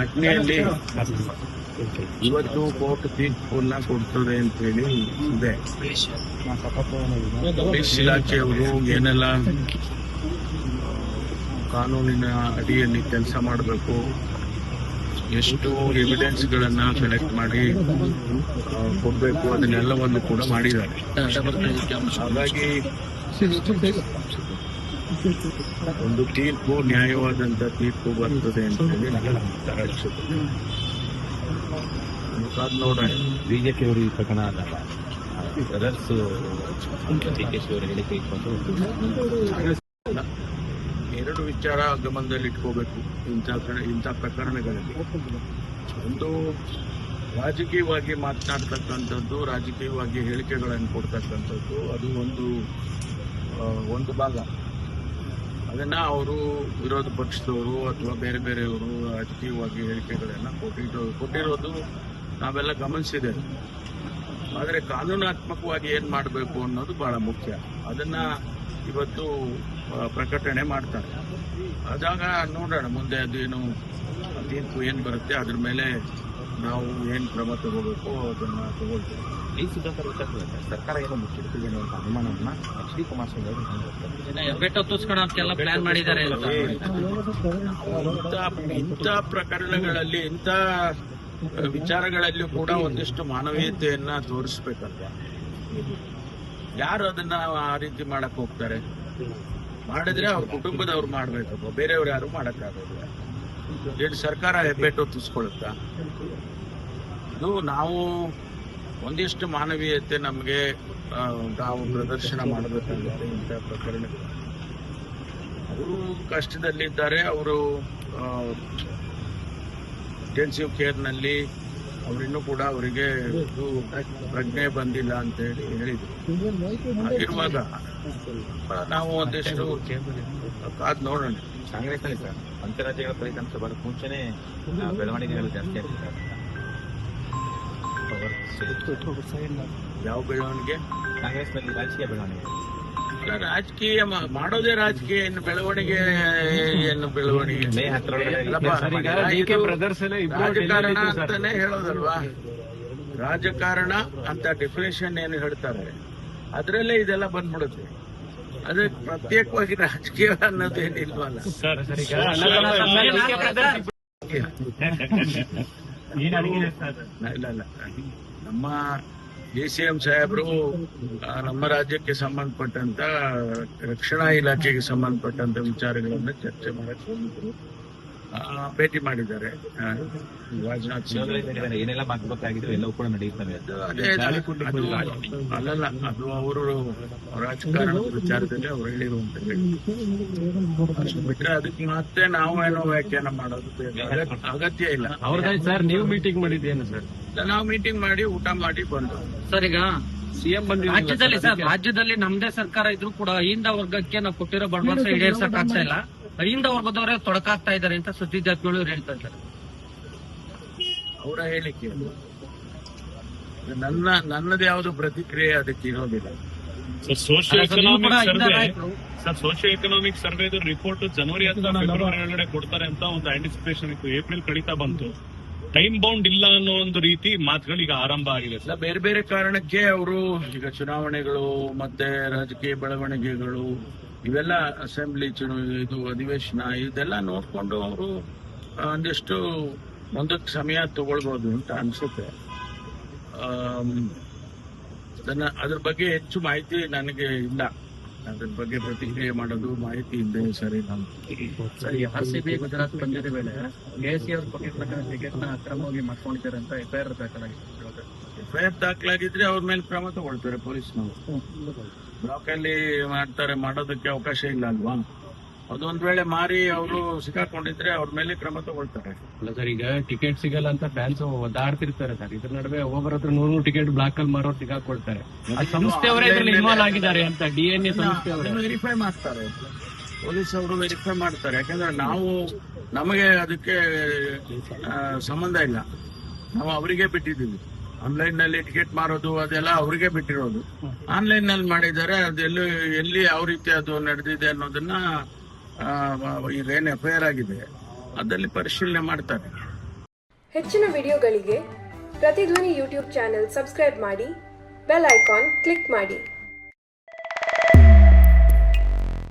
ಘಟನೆಯಲ್ಲಿ ಇವತ್ತು ಕೋರ್ಟ್ ತೀರ್ಪನ್ನ ಕೊಡ್ತದೆ ಅಂತ ಹೇಳಿ ಇದೆ. ಪೊಲೀಸ್ ಇಲಾಖೆಯವರು ಏನೆಲ್ಲ ಕಾನೂನಿನ ಅಡಿಯಲ್ಲಿ ಕೆಲಸ ಮಾಡಬೇಕು, ಎಷ್ಟು ಎವಿಡೆನ್ಸ್ಗಳನ್ನ ಕಲೆಕ್ಟ್ ಮಾಡಿ ಕೊಡಬೇಕು, ಅದನ್ನೆಲ್ಲವನ್ನು ಕೂಡ ಮಾಡಿದ್ದಾರೆ. ಹಾಗಾಗಿ ಒಂದು ತೀರ್ಪು ನ್ಯಾಯವಾದಂತ ತೀರ್ಪು ಬರ್ತದೆ ಅಂತ ಹೇಳಿ ನೋಡೋಣ. ಬಿಜೆಪಿಯವರು ಈ ಪ್ರಕರಣ ಆದಾಗ ಡಿಕೆಶಿ ಅವರ ಹೇಳಿಕೆ ಇಟ್ಕೊಂಡು ಎರಡು ವಿಚಾರ ಗಮನದಲ್ಲಿ ಇಟ್ಕೋಬೇಕು ಇಂಥ ಪ್ರಕರಣಗಳಲ್ಲಿ. ಒಂದು ರಾಜಕೀಯವಾಗಿ ಮಾತನಾಡ್ತಕ್ಕಂಥದ್ದು, ರಾಜಕೀಯವಾಗಿ ಹೇಳಿಕೆಗಳನ್ನು ಕೊಡ್ತಕ್ಕಂಥದ್ದು, ಅದು ಒಂದು ಭಾಗ. ಅದನ್ನ ಅವರು ವಿರೋಧ ಪಕ್ಷದವರು ಅಥವಾ ಬೇರೆ ಬೇರೆಯವರು ರಾಜಕೀಯವಾಗಿ ಹೇಳಿಕೆಗಳನ್ನ ಕೊಟ್ಟಿರೋದು ನಾವೆಲ್ಲ ಗಮನಿಸಿದ್ದೇವೆ. ಆದರೆ ಕಾನೂನಾತ್ಮಕವಾಗಿ ಏನ್ ಮಾಡಬೇಕು ಅನ್ನೋದು ಬಹಳ ಮುಖ್ಯ. ಅದನ್ನ ಇವತ್ತು ಪ್ರಕಟಣೆ ಮಾಡ್ತಾರೆ. ಆದಾಗ ನೋಡೋಣ ಮುಂದೆ ಅದೇನು ತೀರ್ಪು ಏನ್ ಬರುತ್ತೆ, ಅದ್ರ ಮೇಲೆ ನಾವು ಏನ್ ಕ್ರಮ ತಗೋಬೇಕು ಅದನ್ನ ತಗೊಳ್ತೇವೆ. ಈ ಸುಧಾಕರ್ ಸರ್ಕಾರ ಏನೋ ಮುಚ್ಚಿಡ್ತೀವಿ ಅನ್ನುವಂಥ ಅನುಮಾನವನ್ನ ಎಚ್ ಡಿ ಕುಮಾರಸ್ವಾಮಿ ಪ್ಲಾನ್ ಮಾಡಿದ್ದಾರೆ. ಇಂಥ ಪ್ರಕರಣಗಳಲ್ಲಿ, ಇಂಥ ವಿಚಾರಗಳಲ್ಲಿಯೂ ಕೂಡ ಒಂದಿಷ್ಟು ಮಾನವೀಯತೆಯನ್ನ ತೋರಿಸ್ಬೇಕಲ್ವಾ. ಯಾರು ಅದನ್ನ ಆ ರೀತಿ ಮಾಡಕ್ ಹೋಗ್ತಾರೆ? ಮಾಡಿದ್ರೆ ಅವ್ರ ಕುಟುಂಬದವ್ರು ಮಾಡ್ಬೇಕಲ್ವ, ಬೇರೆಯವ್ರು ಯಾರು ಮಾಡಕ್ಕಾಗೋದಿಲ್ಲ. ಏನು ಸರ್ಕಾರ ಹೆಬ್ಬೆಟ್ಟು ತಿಸ್ಕೊಳುತ್ತಾ? ಇದು ನಾವು ಒಂದಿಷ್ಟು ಮಾನವೀಯತೆ ನಮಗೆ ನಾವು ಪ್ರದರ್ಶನ ಮಾಡಬೇಕಾಗುತ್ತೆ. ಇಂಥ ಪ್ರಕರಣಗಳು ಅವರು ಕಷ್ಟದಲ್ಲಿದ್ದಾರೆ, ಅವರು ಇಂಟೆನ್ಸಿವ್ ಕೇರ್ನಲ್ಲಿ ಅವರಿನ್ನೂ ಕೂಡ ಅವರಿಗೆ ಪ್ರಜ್ಞೆ ಬಂದಿಲ್ಲ ಅಂತ ಹೇಳಿದ್ರು. ಹಾಗಿರುವಾಗ ನಾವು ಒಂದಿಷ್ಟು ಕಾದ್ ನೋಡೋಣ. ಕಾಂಗ್ರೆಸ್ನಲ್ಲಿ ಸರ್ ಅಂತಾರಾಜ್ಯಗಳ ಫಲಿತಾಂಶ ಬರೋಕ್ಕೆ ಮುಂಚೆನೆ ಬೆಳವಣಿಗೆಗಳು ಜಾಸ್ತಿ ಆಗ್ತಿದೆ. ಯಾವ ಬೆಳವಣಿಗೆ? ಕಾಂಗ್ರೆಸ್ನಲ್ಲಿ ರಾಜಕೀಯ ಬೆಳವಣಿಗೆ. ರಾಜಕೀಯ ಮಾಡೋದೇ ರಾಜಕೀಯ, ಇನ್ನು ಬೆಳವಣಿಗೆ ಮೇ 10 ರಾಜಕಾರಣ ಅಂತಾನೆ ಹೇಳೋದಲ್ವಾ. ರಾಜಕಾರಣ ಅಂತ ಡೆಫಿನೇಷನ್ ಏನು ಹೇಳ್ತಾರೆ ಅದ್ರಲ್ಲೇ ಇದೆಲ್ಲ ಬಂದ್ಬಿಡುತ್ತೆ. ಅದೇ ಪ್ರತ್ಯೇಕವಾಗಿ ರಾಜಕೀಯ ಅನ್ನೋದೇನಿಲ್ವಲ್ಲ. ಇಲ್ಲ, ನಮ್ಮ DCM ಸಾಹೇಬರು ನಮ್ಮ ರಾಜ್ಯಕ್ಕೆ ಸಂಬಂಧಪಟ್ಟಂತ ರಕ್ಷಣಾ ಇಲಾಖೆಗೆ ಸಂಬಂಧಪಟ್ಟಂತ ವಿಚಾರಗಳನ್ನ ಚರ್ಚೆ ಮಾಡಕ್ಕೆ ಭೇಟಿ ಮಾಡಿದ್ದಾರೆ. ರಾಜನಾಥ್ ಸಿಂಗ್ ಏನೆಲ್ಲ ಮಾತುಕತೆ ಎಲ್ಲವೂ ಕೂಡ ನಡೆಯುತ್ತವೆ. ಅಲ್ಲಲ್ಲ, ಅದು ಅವರು ರಾಜಕಾರಣದ ವಿಚಾರದಲ್ಲಿ ಅವ್ರು ಹೇಳಿರುವಂತ ಬಿಟ್ರೆ ಅದಕ್ಕೆ ಮತ್ತೆ ನಾವೇನೋ ವ್ಯಾಖ್ಯಾನ ಮಾಡೋದು ಅಗತ್ಯ ಇಲ್ಲ. ಸರ್ ನೀವು ಮೀಟಿಂಗ್ ಮಾಡಿದ್ದೇನು ಸರ್? ನಾವು ಮೀಟಿಂಗ್ ಮಾಡಿ ಊಟ ಮಾಡಿ ಬಂದು ಸರ್, ಈಗ ಸಿಎಂ ರಾಜ್ಯದಲ್ಲಿ ನಮ್ದೇ ಸರ್ಕಾರ ಇದ್ರು ಕೂಡ ಅಹಿಂದ ವರ್ಗಕ್ಕೆ ನಾವು ಕೊಟ್ಟಿರೋ ಭರವಸೆ ಈಡೇರ್ಸಕ್ ಆಗ್ತಾ ಇಲ್ಲ, ಅಹಿಂದ ವರ್ಗದವರೇ ತೊಡಕಾಗ್ತಾ ಇದ್ದಾರೆ ಅಂತ ಸುದ್ದಿ ಜಾತಿಗಳು ಹೇಳ್ತಾ ಇದ್ದಾರೆ. ಅವರ ಹೇಳಿಕೆ ನನ್ನದು ಯಾವುದು ಪ್ರತಿಕ್ರಿಯೆ ಅದಕ್ಕೆ ಇರೋದಿಲ್ಲ. ಸೋಶಿಯೋ ಎಕನಾಮಿಕ್ ಸರ್ವೆದು ರಿಪೋರ್ಟ್ ಜನವರಿ ಅಥವಾ ಫೆಬ್ರವರಿ ಒಳಗಡೆ ಕೊಡ್ತಾರೆ ಅಂತ ಒಂದು ಆಂಟಿಸಿಪೇಷನ್ ಇತ್ತು. ಏಪ್ರಿಲ್ ಕಳೀತಾ ಬಂತು, ಟೈಮ್ ಬೌಂಡ್ ಇಲ್ಲ ಅನ್ನೋ ಒಂದು ರೀತಿ ಮಾತುಗಳು ಈಗ ಆರಂಭ ಆಗಿದೆ. ಬೇರೆ ಬೇರೆ ಕಾರಣಕ್ಕೆ ಅವರು ಈಗ ಚುನಾವಣೆಗಳು ಮತ್ತೆ ರಾಜಕೀಯ ಬೆಳವಣಿಗೆಗಳು ಇವೆಲ್ಲ ಅಸೆಂಬ್ಲಿ ಇದು ಅಧಿವೇಶನ ಇದೆಲ್ಲ ನೋಡ್ಕೊಂಡು ಅವರು ಒಂದಿಷ್ಟು ಮುಂದಕ್ಕೆ ಸಮಯ ತಗೊಳ್ಬಹುದು ಅಂತ ಅನ್ಸುತ್ತೆ. ಅದ್ರ ಬಗ್ಗೆ ಹೆಚ್ಚು ಮಾಹಿತಿ ನನಗೆ ಇಲ್ಲ. ಅದ್ರ ಬಗ್ಗೆ ಪ್ರತಿಕ್ರಿಯೆ ಮಾಡೋದು ಮಾಹಿತಿ ಇದ್ದೇ ಸರಿ. ಸರಿ, RCB ಗುಜರಾತ್ ಪಂದ್ಯದ ವೇಳೆ ASC ಅವರು ಕೊಟ್ಟಿರ್ತಕ್ಕಂಥ ಟಿಕೆಟ್ ನ ಅಕ್ರಮವಾಗಿ ಮಾಡ್ಕೊಂಡಿದ್ದಾರೆ ಅಂತ FIR ದಾಖಲಾಗಿದೆ. FIR ದಾಖಲಾಗಿದ್ರೆ ಅವ್ರ ಮೇಲೆ ಕ್ರಮ ತಗೊಳ್ತಾರೆ ಪೊಲೀಸ್ನವರು. ಬ್ಲಾಕ್ ಅಲ್ಲಿ ಮಾಡೋದಕ್ಕೆ ಅವಕಾಶ ಇಲ್ಲ ಅಲ್ವಾ? ಅದೊಂದ್ ವೇಳೆ ಮಾರಿ ಅವರು ಸಿಕ್ಕಾಕೊಂಡಿದ್ರೆ ಅವ್ರ ಮೇಲೆ ಕ್ರಮ ತಗೊಳ್ತಾರೆ. ಅಲ್ಲ ಸರ್, ಈಗ ಟಿಕೆಟ್ ಸಿಗಲ್ಲ ಅಂತ ಫ್ಯಾನ್ಸ್ ಒದ್ದಾಡ್ತಿರ್ತಾರೆ ಸರ್. ಇದ್ರ ನಡುವೆ ಒಬ್ಬರ ಹತ್ರ 100 ಟಿಕೆಟ್ ಬ್ಲಾಕ್ ಅಲ್ಲಿ ಮಾರೋರು ಸಿಕ್ಕಾಕೊಳ್ತಾರೆ. ಸಂಸ್ಥೆಯವರೇ ಇದರಲ್ಲಿ ಇನ್ವಾಲ್ವ್ ಆಗಿದ್ದಾರೆ ಅಂತ DNA ಸಂಸ್ಥೆ ವೆರಿಫೈ ಮಾಡ್ತಾರೆ, ಪೊಲೀಸ್ ಅವರು ವೆರಿಫೈ ಮಾಡ್ತಾರೆ. ಯಾಕಂದ್ರೆ ನಮಗೆ ಅದಕ್ಕೆ ಸಂಬಂಧ ಇಲ್ಲ, ನಾವು ಅವರಿಗೆ ಬಿಟ್ಟಿದ್ದೀವಿ. ಆನ್ಲೈನ್ ನಲ್ಲಿ ಟಿಕೆಟ್ ಮಾರೋದು ಅದೆಲ್ಲ ಅವ್ರಿಗೆ ಬಿಟ್ಟಿರೋದು. ಆನ್ಲೈನ್ ನಲ್ಲಿ ಮಾಡಿದ್ದಾರೆ, ಅದೆಲ್ಲಿ ಯಾವ ರೀತಿ ಅದು ನಡೆದಿದೆ ಅನ್ನೋದನ್ನ ಈಗೇನು FIR ಆಗಿದೆ ಅದರಲ್ಲಿ ಪರಿಶೀಲನೆ ಮಾಡ್ತಾರೆ. ಹೆಚ್ಚಿನ ವಿಡಿಯೋಗಳಿಗೆ ಪ್ರತಿಧ್ವನಿ ಯೂಟ್ಯೂಬ್ ಚಾನೆಲ್ ಸಬ್ಸ್ಕ್ರೈಬ್ ಮಾಡಿ, ಬೆಲ್ ಐಕಾನ್ ಕ್ಲಿಕ್ ಮಾಡಿ.